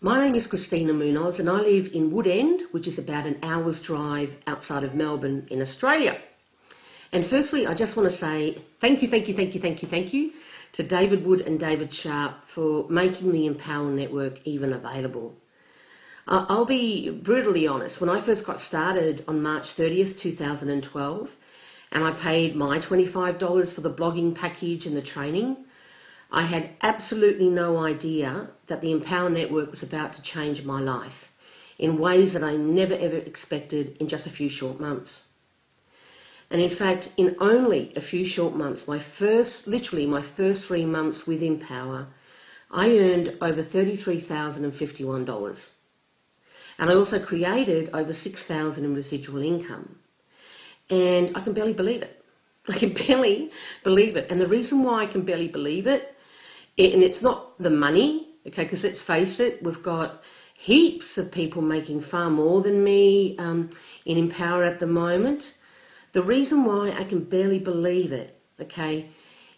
My name is Christina Munoz and I live in Woodend, which is about an hour's drive outside of Melbourne in Australia. And firstly, I just want to say thank you to David Wood and David Sharp for making the Empower Network even available. I'll be brutally honest, when I first got started on March 30th, 2012, and I paid my $25 for the blogging package and the training, I had absolutely no idea that the Empower Network was about to change my life in ways that I never ever expected in just a few short months. And in fact, in only a few short months, literally my first 3 months with Empower, I earned over $33,051. And I also created over $6,000 in residual income. And I can barely believe it. I can barely believe it. And the reason why I can barely believe it, and it's not the money, okay, because let's face it, we've got heaps of people making far more than me in Empower at the moment. The reason why I can barely believe it, okay,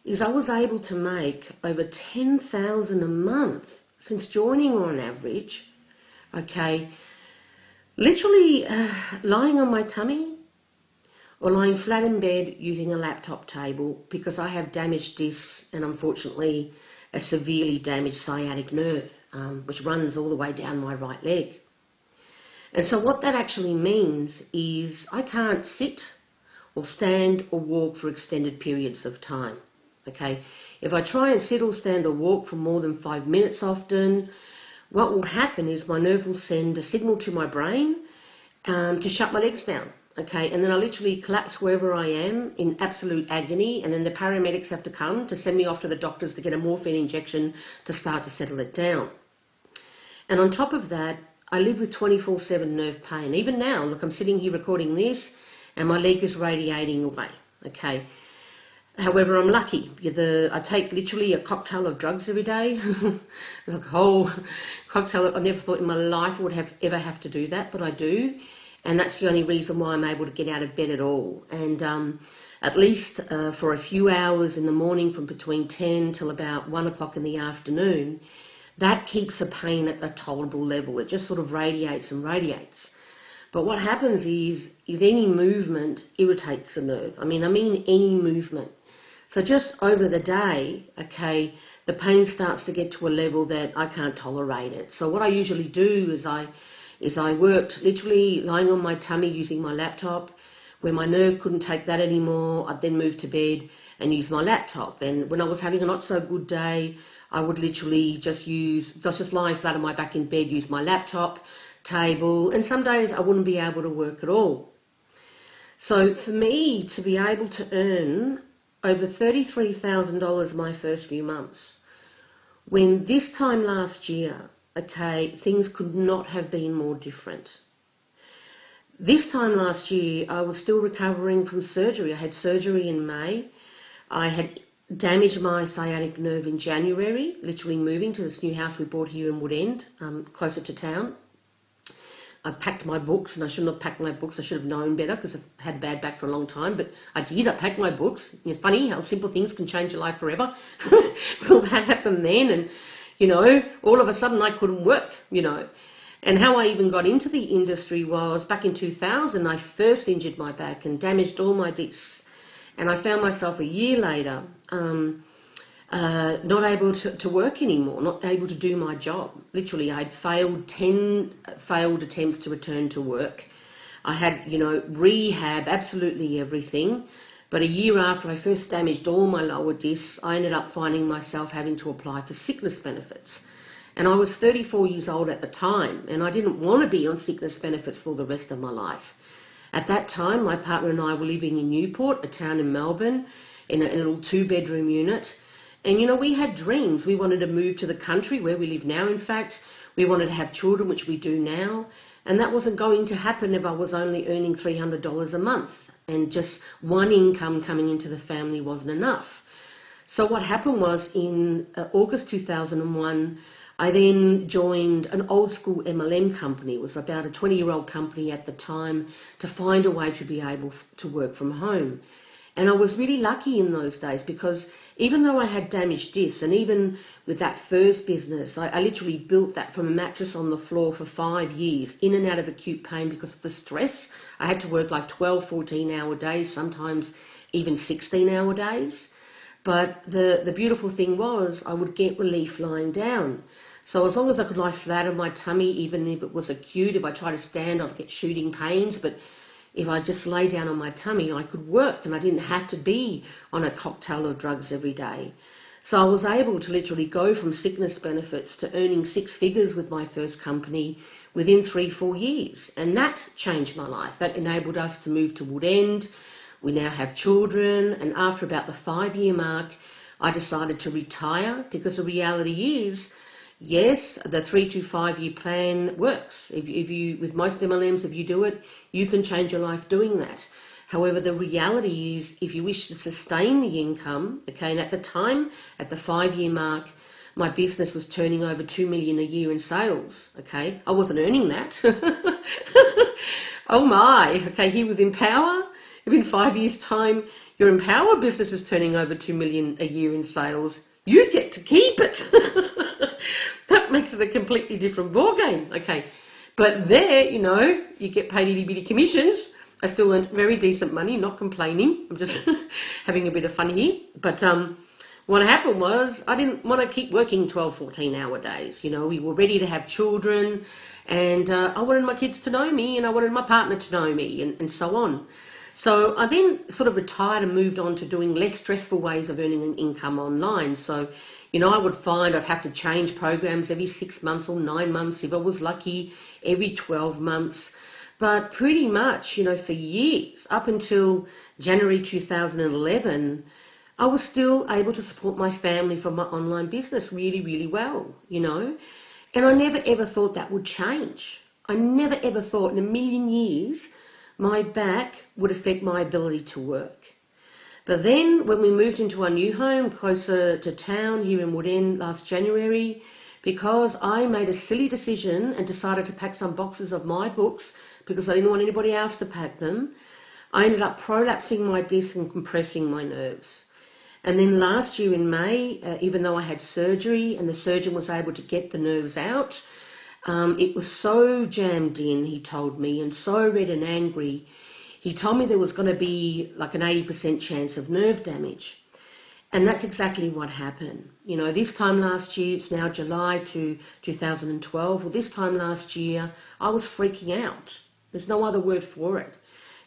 is I was able to make over $10,000 a month since joining on average, okay, literally lying on my tummy or lying flat in bed using a laptop table because I have damaged discs and unfortunately a severely damaged sciatic nerve, which runs all the way down my right leg. And so what that actually means is I can't sit or stand or walk for extended periods of time, okay? If I try and sit or stand or walk for more than 5 minutes often, what will happen is my nerve will send a signal to my brain to shut my legs down, okay? And then I literally collapse wherever I am in absolute agony, and then the paramedics have to come to send me off to the doctors to get a morphine injection to start to settle it down. And on top of that, I live with 24/7 nerve pain. Even now, look, I'm sitting here recording this, and my leg is radiating away, okay? However, I'm lucky. I take literally a cocktail of drugs every day, like a whole cocktail. I never thought in my life I would ever have to do that, but I do. And that's the only reason why I'm able to get out of bed at all. And at least for a few hours in the morning from between 10 till about 1 o'clock in the afternoon, that keeps the pain at a tolerable level. It just sort of radiates and radiates. But what happens is any movement irritates the nerve. I mean any movement. So just over the day, okay, the pain starts to get to a level that I can't tolerate it. So what I usually do is I worked literally lying on my tummy using my laptop. When my nerve couldn't take that anymore, I'd then move to bed and use my laptop. And when I was having a not so good day, I would literally just lie flat on my back in bed, use my laptop, table, and some days I wouldn't be able to work at all. So for me to be able to earn over $33,000 my first few months, when this time last year, okay, things could not have been more different. This time last year, I was still recovering from surgery. I had surgery in May. I had damaged my sciatic nerve in January, literally moving to this new house we bought here in Woodend, closer to town. I packed my books, and I shouldn't have packed my books. I should have known better because I've had a bad back for a long time, but I did. I packed my books. It's funny how simple things can change your life forever. Well, that happened then, and all of a sudden I couldn't work, And how I even got into the industry was back in 2000, I first injured my back and damaged all my discs. And I found myself a year later not able to work anymore, not able to do my job. Literally, I'd failed 10 failed attempts to return to work. I had, rehab, absolutely everything. But a year after I first damaged all my lower discs, I ended up finding myself having to apply for sickness benefits. And I was 34 years old at the time, and I didn't want to be on sickness benefits for the rest of my life. At that time, my partner and I were living in Newport, a town in Melbourne, in a little 2-bedroom unit. And, we had dreams. We wanted to move to the country where we live now, in fact. We wanted to have children, which we do now. And that wasn't going to happen if I was only earning $300 a month. And just one income coming into the family wasn't enough. So what happened was in August 2001, I then joined an old school MLM company. It was about a 20-year-old company at the time to find a way to be able to work from home. And I was really lucky in those days because even though I had damaged discs, and even with that first business, I literally built that from a mattress on the floor for 5 years, in and out of acute pain because of the stress. I had to work like 12, 14-hour days, sometimes even 16-hour days. But the beautiful thing was I would get relief lying down. So as long as I could lie flat on my tummy, even if it was acute, if I tried to stand, I'd get shooting pains. But if I just lay down on my tummy, I could work, and I didn't have to be on a cocktail of drugs every day. So I was able to literally go from sickness benefits to earning 6 figures with my first company within 3-4 years. And that changed my life. That enabled us to move to Woodend. We now have children, and after about the 5-year mark, I decided to retire, because the reality is, yes, the 3 to 5 year plan works. If you, with most MLMs, if you do it, you can change your life doing that. However, the reality is, if you wish to sustain the income, okay, and at the time, at the 5-year mark, my business was turning over $2 million a year in sales, okay? I wasn't earning that. Oh my, okay, here with Empower, if in 5 years' time your Empower business is turning over $2 million a year in sales, you get to keep it. That makes it a completely different ballgame, okay? But there, you know, you get paid itty-bitty commissions. I still earned very decent money, not complaining. I'm just having a bit of fun here. But what happened was I didn't want to keep working 12, 14-hour days. You know, we were ready to have children, and I wanted my kids to know me, and I wanted my partner to know me, and so on. So I then sort of retired and moved on to doing less stressful ways of earning an income online. So, you know, I would find I'd have to change programs every 6 months or 9 months, if I was lucky, every 12 months. But pretty much, you know, for years, up until January 2011, I was still able to support my family from my online business really, really well, you know. And I never ever thought that would change. I never ever thought in a million years my back would affect my ability to work. But then when we moved into our new home closer to town here in Woodend last January, because I made a silly decision and decided to pack some boxes of my books because I didn't want anybody else to pack them, I ended up prolapsing my disc and compressing my nerves. And then last year in May, even though I had surgery and the surgeon was able to get the nerves out, it was so jammed in, he told me, and so red and angry. He told me there was going to be like an 80% chance of nerve damage. And that's exactly what happened. You know, this time last year, it's now July 2012, well, this time last year, I was freaking out. There's no other word for it.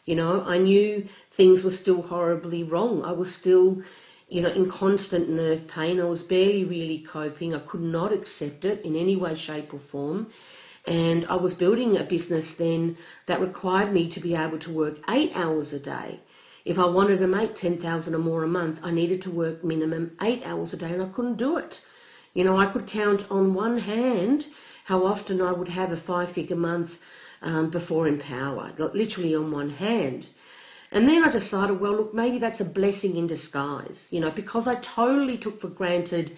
You know, I knew things were still horribly wrong. I was still, you know, in constant nerve pain. I was barely really coping. I could not accept it in any way, shape or form. And I was building a business then that required me to be able to work 8 hours a day. If I wanted to make $10,000 or more a month, I needed to work minimum 8 hours a day, and I couldn't do it. You know, I could count on one hand how often I would have a 5-figure month before Empower, literally on one hand. And then I decided, well, look, maybe that's a blessing in disguise, you know, because I totally took for granted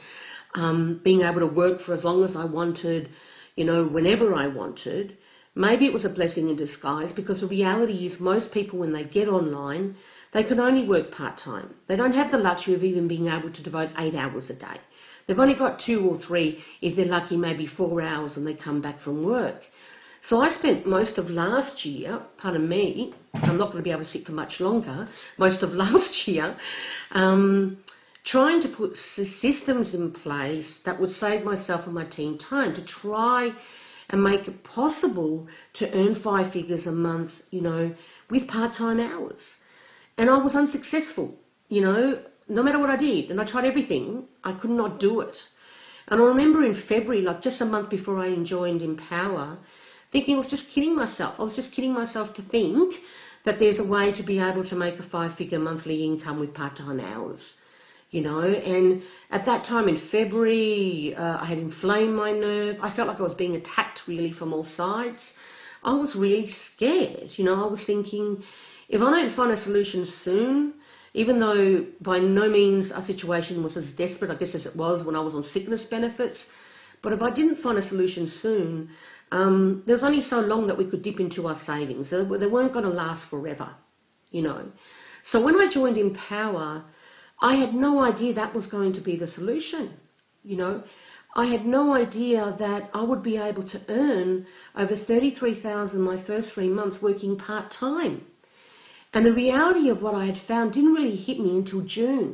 being able to work for as long as I wanted, you know, whenever I wanted. Maybe it was a blessing in disguise, because the reality is most people, when they get online, they can only work part-time. They don't have the luxury of even being able to devote 8 hours a day. They've only got 2 or 3, if they're lucky, maybe 4 hours when they come back from work. So I spent most of last year, pardon me, I'm not going to be able to sit for much longer, most of last year, trying to put systems in place that would save myself and my team time to try and make it possible to earn 5 figures a month, you know, with part-time hours. And I was unsuccessful, you know, no matter what I did. And I tried everything, I could not do it. And I remember in February, like just a month before I joined Empower, thinking I was just kidding myself. I was just kidding myself to think that there's a way to be able to make a 5-figure monthly income with part-time hours. You know, and at that time in February, I had inflamed my nerve. I felt like I was being attacked really from all sides. I was really scared. You know, I was thinking, if I don't find a solution soon, even though by no means our situation was as desperate, I guess, as it was when I was on sickness benefits, but if I didn't find a solution soon, there was only so long that we could dip into our savings. They weren't going to last forever, you know. So when I joined Empower, I had no idea that was going to be the solution, you know. I had no idea that I would be able to earn over $33,000 my first 3 months working part-time. And the reality of what I had found didn't really hit me until June.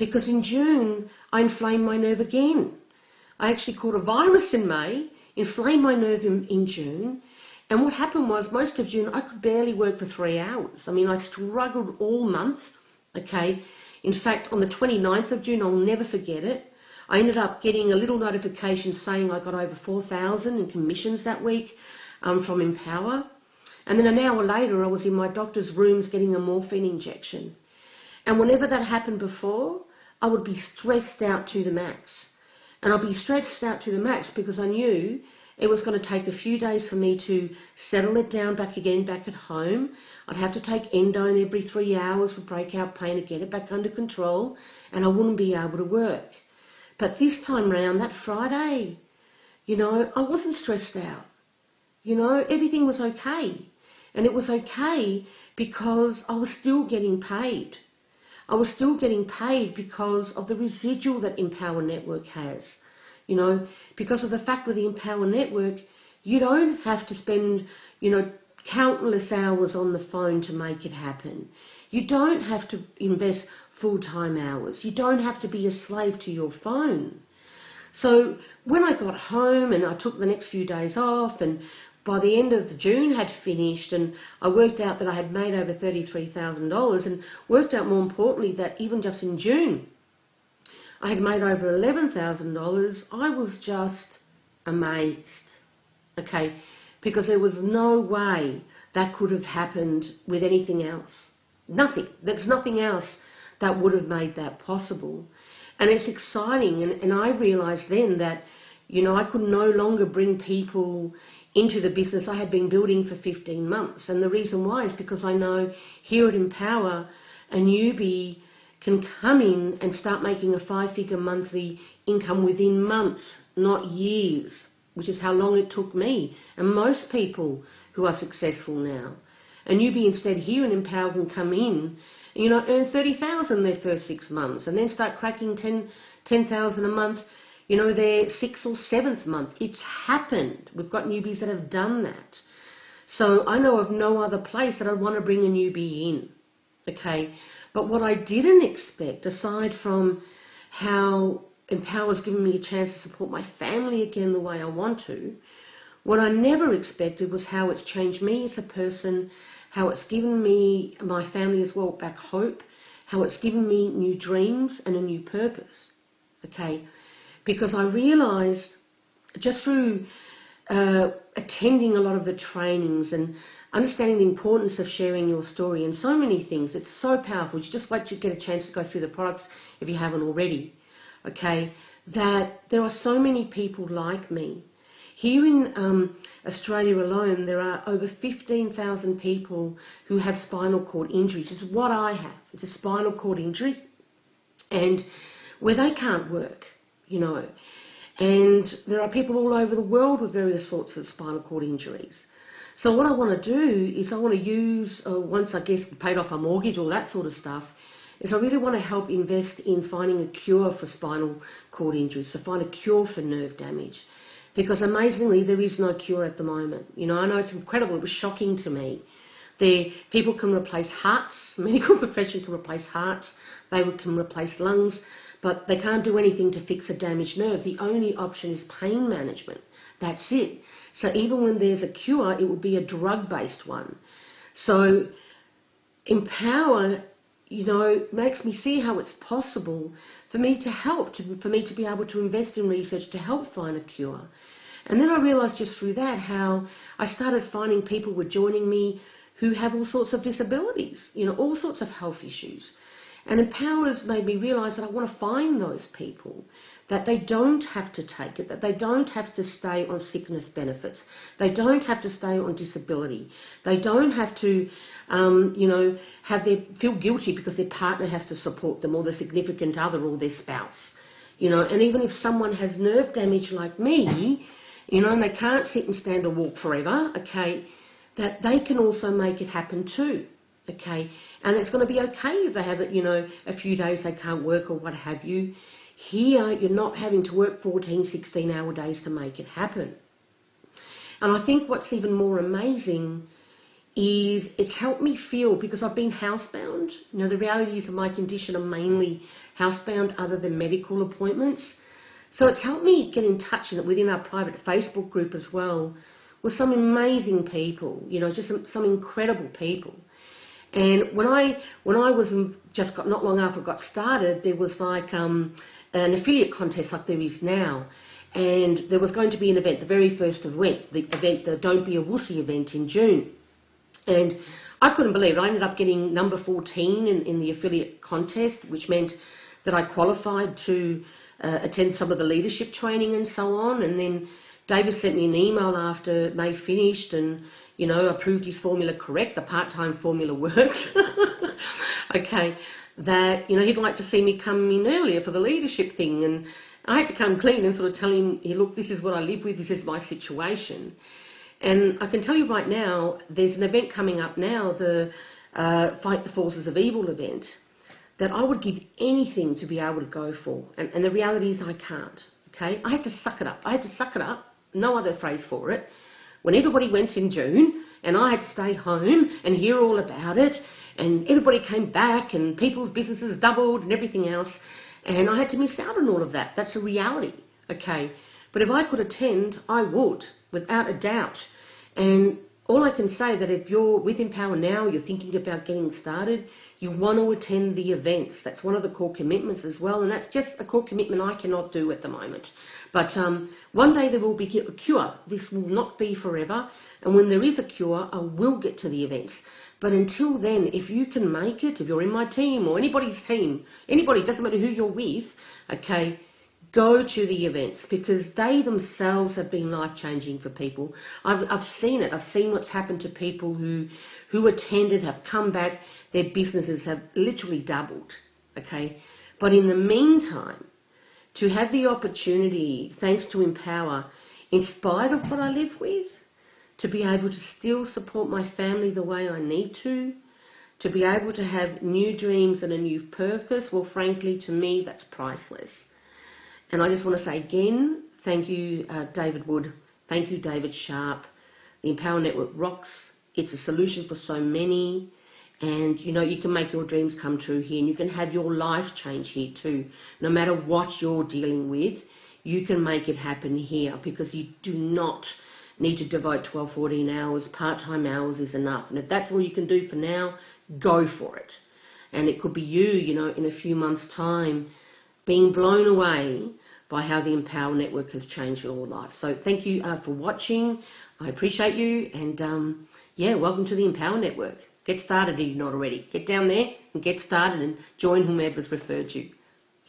Because in June, I inflamed my nerve again. I actually caught a virus in May, inflamed my nerve in June. And what happened was, most of June, I could barely work for 3 hours. I mean, I struggled all month, okay. In fact, on the 29th of June, I'll never forget it, I ended up getting a little notification saying I got over 4,000 in commissions that week from Empower. And then an hour later, I was in my doctor's rooms getting a morphine injection. And whenever that happened before, I would be stressed out to the max. And I'd be stressed out to the max because I knew it was going to take a few days for me to settle it down back at home. I'd have to take endone every 3 hours for breakout pain to get it back under control, and I wouldn't be able to work. But this time round, that Friday, you know, I wasn't stressed out. You know, everything was okay. And it was okay because I was still getting paid. I was still getting paid because of the residual that Empower Network has. You know, because of the fact with the Empower Network, you don't have to spend, you know, countless hours on the phone to make it happen. You don't have to invest full-time hours. You don't have to be a slave to your phone. So when I got home and I took the next few days off, and by the end of June had finished, and I worked out that I had made over $33,000, and worked out more importantly that even just in June I had made over $11,000, I was just amazed, okay, because there was no way that could have happened with anything else. Nothing. There's nothing else that would have made that possible. And it's exciting, and I realised then that, you know, I could no longer bring people into the business I had been building for 15 months. And the reason why is because I know here at Empower, a newbie can come in and start making a 5-figure monthly income within months, not years, which is how long it took me and most people who are successful now. A newbie instead here in Empower can come in, you know, earn $30,000 their first 6 months, and then start cracking $10,000 a month, you know, their 6th or 7th month. It's happened. We've got newbies that have done that. So I know of no other place that I'd want to bring a newbie in, okay? But what I didn't expect, aside from how Empower's given me a chance to support my family again the way I want to, what I never expected was how it's changed me as a person, how it's given me, my family as well, back hope, how it's given me new dreams and a new purpose, okay? Because I realised just through attending a lot of the trainings and understanding the importance of sharing your story and so many things, it's so powerful. You just wait to get a chance to go through the products if you haven't already, okay, that there are so many people like me. Here in Australia alone, there are over 15,000 people who have spinal cord injuries. This is what I have. It's a spinal cord injury, and where they can't work, you know. And there are people all over the world with various sorts of spinal cord injuries. So what I want to do is I want to use, once I guess paid off a mortgage, all that sort of stuff, is I really want to help invest in finding a cure for spinal cord injuries, to find a cure for nerve damage. Because amazingly, there is no cure at the moment. You know, I know it's incredible. It was shocking to me. People can replace hearts. Medical profession can replace hearts. They can replace lungs. But they can't do anything to fix a damaged nerve. The only option is pain management. That's it. So even when there's a cure, it will be a drug-based one. So Empower, you know, makes me see how it's possible for me to help, for me to be able to invest in research to help find a cure. And then I realised just through that how I started finding people were joining me who have all sorts of disabilities, you know, all sorts of health issues. And Empower's made me realise that I want to find those people, that they don't have to take it, that they don't have to stay on sickness benefits, they don't have to stay on disability, they don't have to, you know, feel guilty because their partner has to support them, or their significant other, or their spouse, you know. And even if someone has nerve damage like me, you know, and they can't sit and stand or walk forever, okay, that they can also make it happen too. okay? And it's going to be okay if they have it, you know, a few days they can't work or what have you. Here, you're not having to work 14, 16-hour days to make it happen. And I think what's even more amazing is it's helped me feel, because I've been housebound. You know, the reality is of my condition, I'm mainly housebound other than medical appointments. So it's helped me get in touch within our private Facebook group as well with some amazing people, you know, just some incredible people. And when I was just got not long after I got started, there was like an affiliate contest like there is now. And there was going to be an event, the very first event, the Don't Be a Wussy event in June. And I couldn't believe it. I ended up getting number 14 in the affiliate contest, which meant that I qualified to attend some of the leadership training and so on. And then David sent me an email after May finished and, you know, approved his formula correct. The part-time formula works. Okay. That, you know, he'd like to see me come in earlier for the leadership thing. And I had to come clean and sort of tell him, hey, look, this is what I live with. This is my situation. And I can tell you right now, there's an event coming up now, the Fight the Forces of Evil event, that I would give anything to be able to go for. And the reality is I can't, okay? I had to suck it up. I had to suck it up, no other phrase for it. When everybody went in June, and I had to stay home and hear all about it, and everybody came back, and people's businesses doubled and everything else, and I had to miss out on all of that. That's a reality, okay? But if I could attend, I would, without a doubt. And all I can say that if you're with Empower Now, you're thinking about getting started, you want to attend the events. That's one of the core commitments as well, and that's just a core commitment I cannot do at the moment. But one day there will be a cure. This will not be forever, and when there is a cure, I will get to the events. But until then, if you can make it, if you're in my team or anybody's team, anybody, doesn't matter who you're with, okay, go to the events, because they themselves have been life-changing for people. I've seen it. I've seen what's happened to people who attended, have come back, their businesses have literally doubled, okay? But in the meantime, to have the opportunity, thanks to Empower, in spite of what I live with, to be able to still support my family the way I need to be able to have new dreams and a new purpose, well, frankly, to me, that's priceless. And I just want to say again, thank you, David Wood. Thank you, David Sharp. The Empower Network rocks. It's a solution for so many. And, you know, you can make your dreams come true here, and you can have your life change here too. No matter what you're dealing with, you can make it happen here, because you do not need to devote 12, 14 hours. Part-time hours is enough. And if that's all you can do for now, go for it. And it could be you, you know, in a few months' time, being blown away by how the Empower Network has changed your life. So thank you for watching. I appreciate you. And, yeah, welcome to the Empower Network. Get started if you're not already. Get down there and get started and join whomever's referred you.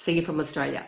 See you from Australia.